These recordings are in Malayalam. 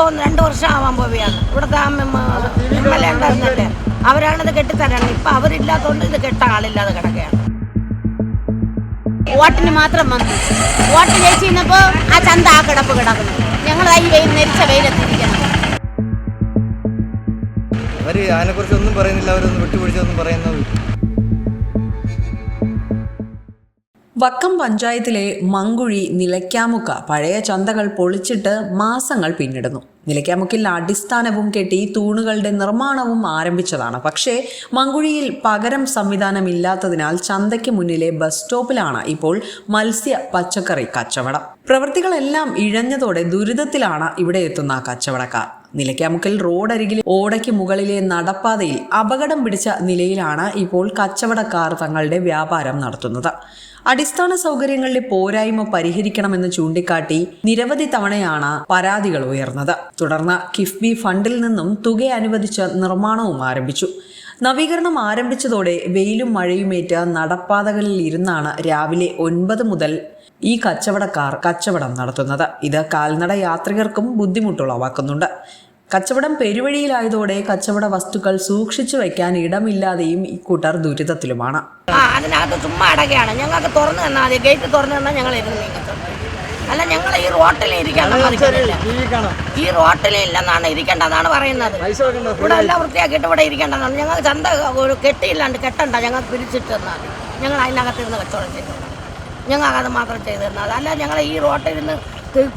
ഇപ്പോൾ 2 വർഷം ആവാൻ പോവുകയാണ്. ഇവിടുത്തെ MLA ഉണ്ടായിരുന്നല്ലേ, അവരാണിത് കെട്ടിത്തരണം. ഇപ്പം അവരില്ലാത്തതുകൊണ്ട് ഇത് കെട്ടാൻ ആളില്ലാതെ കിടക്കുകയാണ്. വോട്ടിന് മാത്രം വന്നു. വോട്ട് ജയിച്ചു കഴിഞ്ഞപ്പോൾ ആ ചന്ത ആ കിടപ്പ് കിടക്കുന്നു. ഞങ്ങൾ ഈ നെരിച്ച വെയിലെത്തിരിക്കണം. അവർ അതിനെക്കുറിച്ചൊന്നും പറയുന്നില്ല, അവരൊന്നും വിട്ടുപിടിച്ചൊന്നും പറയുന്നത്. വക്കം പഞ്ചായത്തിലെ മങ്കുഴി നിലയ്ക്കാമുക്ക പഴയ ചന്തകൾ പൊളിച്ചിട്ട് മാസങ്ങൾ പിന്നിടുന്നു. നിലയ്ക്കാമുക്കിൽ അടിസ്ഥാനവും കെട്ടി തൂണുകളുടെ നിർമ്മാണവും ആരംഭിച്ചതാണ്. പക്ഷേ മങ്കുഴിയിൽ പകരം സംവിധാനമില്ലാത്തതിനാൽ ചന്തയ്ക്ക് മുന്നിലെ ബസ് സ്റ്റോപ്പിലാണ് ഇപ്പോൾ മത്സ്യ പച്ചക്കറി കച്ചവടം. പ്രവൃത്തികളെല്ലാം ഇഴഞ്ഞതോടെ ദുരിതത്തിലാണ് ഇവിടെ എത്തുന്ന കച്ചവടക്കാർ. നിലയ്ക്കാമുക്കിൽ റോഡരികിൽ ഓടയ്ക്ക് മുകളിലെ നടപ്പാതയിൽ അപകടം പിടിച്ച നിലയിലാണ് ഇപ്പോൾ കച്ചവടക്കാർ തങ്ങളുടെ വ്യാപാരം നടത്തുന്നത്. അടിസ്ഥാന സൗകര്യങ്ങളിലെ പോരായ്മ പരിഹരിക്കണമെന്ന് ചൂണ്ടിക്കാട്ടി നിരവധി തവണയാണ് പരാതികൾ ഉയർന്നത്. തുടർന്ന് കിഫ്ബി ഫണ്ടിൽ നിന്നും തുക അനുവദിച്ച് നിർമ്മാണവും ആരംഭിച്ചു. നവീകരണം ആരംഭിച്ചതോടെ വെയിലും മഴയുമേറ്റ് നടപ്പാതകളിൽ ഇരുന്നാണ് രാവിലെ 9 മുതൽ ഈ കച്ചവടക്കാർ കച്ചവടം നടത്തുന്നത്. ഇത് കാൽനട യാത്രികർക്കും ബുദ്ധിമുട്ടുളവാക്കുന്നുണ്ട്. കച്ചവടം പെരുവഴിയിലായതോടെ കച്ചവട വസ്തുക്കൾ സൂക്ഷിച്ചു വയ്ക്കാൻ ഇടമില്ലാതെയും ഇക്കൂട്ടർ ദുരിതത്തിലുമാണ്. അതിനകത്ത് ചുമ്മാ അടകയാണ്. ഞങ്ങൾക്ക് തുറന്നു തന്നാൽ മതി, ഗേറ്റ് തുറന്നു തന്നാൽ ഞങ്ങൾ ഇരുന്ന് നീങ്ങത്തുള്ളൂ. അല്ല, ഞങ്ങൾ ഈ റോട്ടിൽ ഇരിക്കണം, ഈ റോട്ടിൽ ഇല്ലെന്നാണ് ഇരിക്കേണ്ടതാണ് പറയുന്നത്. ഇവിടെ എല്ലാം വൃത്തിയാക്കിയിട്ട് ഇവിടെ ഇരിക്കേണ്ടതാണ്. ഞങ്ങൾ ചന്ത ഒരു കെട്ടിയില്ലാണ്ട് കെട്ടണ്ട, ഞങ്ങൾ പിരിച്ചിട്ട് തന്നാൽ ഞങ്ങൾ അതിനകത്ത് ഇരുന്ന് കച്ചവടം ചെയ്തു. ഞങ്ങൾക്കത് മാത്രം ചെയ്തു തന്നാൽ. അല്ല, ഞങ്ങൾ ഈ റോട്ടിലിരുന്ന്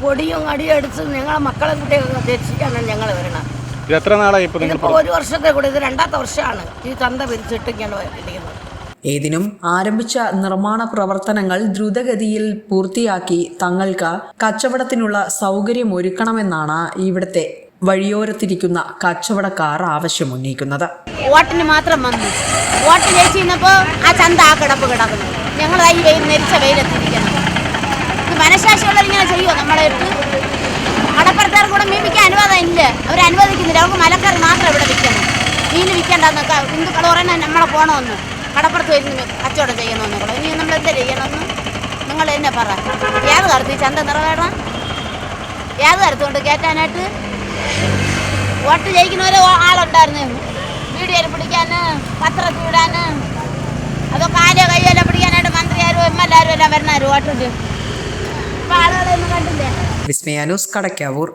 പൊടിയും അടിയും അടിച്ച് ഞങ്ങളെ മക്കളെ കുട്ടിയൊക്കെ രക്ഷിക്കാനാണ് ഞങ്ങൾ വരണം. എത്ര നാളായി? ഇതിപ്പോൾ 1 വർഷത്തെ കൂടെ, ഇത് 2ാമത്തെ വർഷമാണ് ഈ ചന്ത പിരിച്ചിട്ട് ഇങ്ങനെ ഇരിക്കുന്നത്. ഏതിനും ആരംഭിച്ച നിർമ്മാണ പ്രവർത്തനങ്ങൾ ദ്രുതഗതിയിൽ പൂർത്തിയാക്കി തങ്ങൾക്ക് കച്ചവടത്തിനുള്ള സൗകര്യമൊരുക്കണമെന്നാണ് ഇവിടുത്തെ വഴിയോരത്തിരിക്കുന്ന കച്ചവടക്കാർ ആവശ്യമുന്നയിക്കുന്നത്. വോട്ടിന് മാത്രം വന്നു. വോട്ട് ജയിച്ചു കഴിഞ്ഞപ്പോൾ ആ ചന്ത ആ കിടപ്പ് കിടക്കുന്നു. ഞങ്ങൾ ഈ നെരിച്ച വെയിലെത്തിരിക്കണം. ഇത് മനഃശാസ്ത്രമുള്ളവർ ഇങ്ങനെ ചെയ്യുമോ? നമ്മളെ ഇട്ട് കടപ്പുറക്കാർ കൂടെ മീൻ വിൽക്കാൻ അനുവാദം ഇല്ല, അവർ അനുവദിക്കുന്നില്ല. അവർക്ക് മലക്കറി മാത്രം ഇവിടെ വിൽക്കണം. മീൻ വിൽക്കേണ്ടെന്നൊക്കെ ഹിന്ദുക്കൾ പറയുന്നത് നമ്മളെ പോകണമെന്ന്, കടപ്പുറത്ത് വരുന്ന കച്ചവടം ചെയ്യണമെന്നൊക്കെ. ഇനി നമ്മൾ എന്താ ചെയ്യണമെന്ന് നിങ്ങൾ തന്നെ പറ. ഏത് കറുത്ത് ഈ ചന്ത നിറവേറണം? ഏത് കറുത്തുകൊണ്ട് കയറ്റാനായിട്ട്? വോട്ട് ജയിക്കുന്നവരെ ആളുണ്ടായിരുന്നു, വീഡിയോയിൽ പിടിക്കാൻ, പത്രത്തിൽ വിടാൻ, അതൊക്കെ ആരോ കയ്യെല്ലാം പിടിക്കാനായിട്ട് മന്ത്രിയാരും MLA എല്ലാം വരുന്നവരും വോട്ടിട്ട്. ഇപ്പം ആളുകളൊന്നും കണ്ടില്ലേ? വിസ്മയ ന്യൂസ്, കടയ്ക്കാവൂർ.